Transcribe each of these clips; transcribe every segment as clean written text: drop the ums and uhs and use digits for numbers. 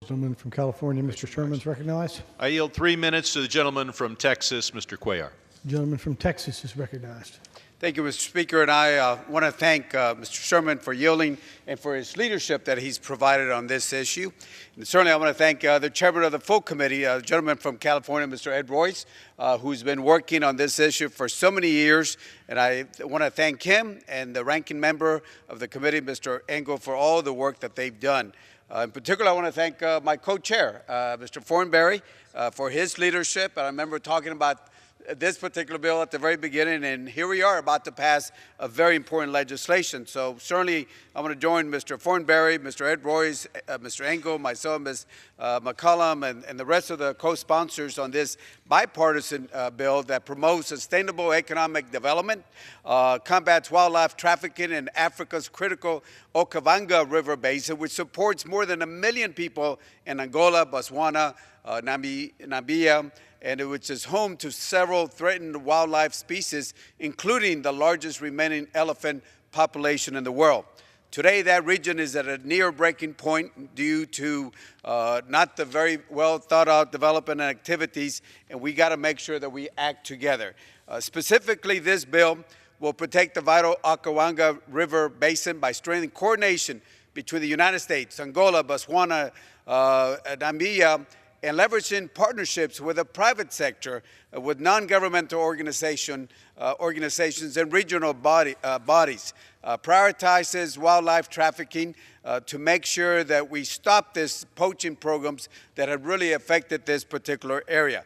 Gentleman from California, Mr. Sherman, is recognized. I yield 3 minutes to the gentleman from Texas, Mr. Cuellar. Gentleman from Texas is recognized. Thank you, Mr. Speaker, and I want to thank Mr. Sherman for yielding and for his leadership that he's provided on this issue. And certainly I want to thank the chairman of the full committee, the gentleman from California, Mr. Ed Royce, who's been working on this issue for so many years. And I want to thank him and the ranking member of the committee, Mr. Engel, for all the work that they've done. In particular, I want to thank my co-chair, Mr. Thornberry, for his leadership. And I remember talking about this particular bill at the very beginning, and here we are about to pass a very important legislation. So certainly I want to join Mr. Thornberry, Mr. Ed Royce, Mr. Engel, myself, Ms. McCollum, and the rest of the co-sponsors on this bipartisan bill that promotes sustainable economic development, combats wildlife trafficking in Africa's critical Okavango River Basin, which supports more than 1 million people in Angola, Botswana, Namibia, and which is home to several threatened wildlife species, including the largest remaining elephant population in the world. Today, that region is at a near breaking point due to not the very well thought out development and activities, and we got to make sure that we act together. Specifically, this bill will protect the vital Okavango River Basin by strengthening coordination between the United States, Angola, Botswana, Namibia, and leveraging partnerships with the private sector, with non-governmental organizations and regional bodies. Prioritizes wildlife trafficking to make sure that we stop these poaching programs that have really affected this particular area.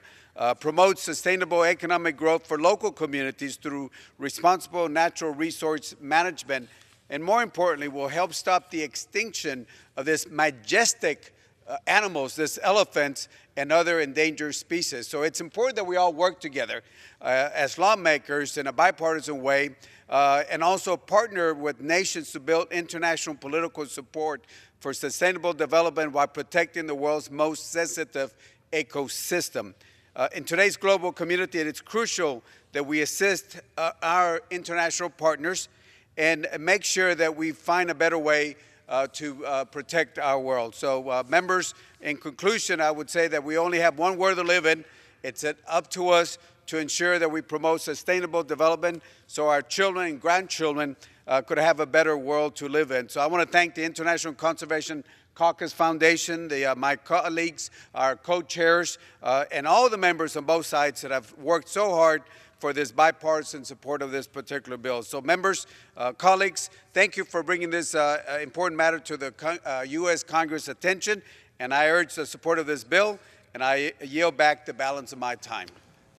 Promotes sustainable economic growth for local communities through responsible natural resource management, and more importantly, will help stop the extinction of this majestic animals, this elephants and other endangered species. So it's important that we all work together as lawmakers in a bipartisan way and also partner with nations to build international political support for sustainable development while protecting the world's most sensitive ecosystem. In today's global community, it's crucial that we assist our international partners and make sure that we find a better way to protect our world. So members, in conclusion, I would say that we only have one world to live in. It's up to us to ensure that we promote sustainable development so our children and grandchildren could have a better world to live in. So I want to thank the International Conservation Caucus Foundation, my colleagues, our co-chairs, and all the members on both sides that have worked so hard for this bipartisan support of this particular bill. So members, colleagues, thank you for bringing this important matter to the U.S. Congress attention, and I urge the support of this bill, and I yield back the balance of my time.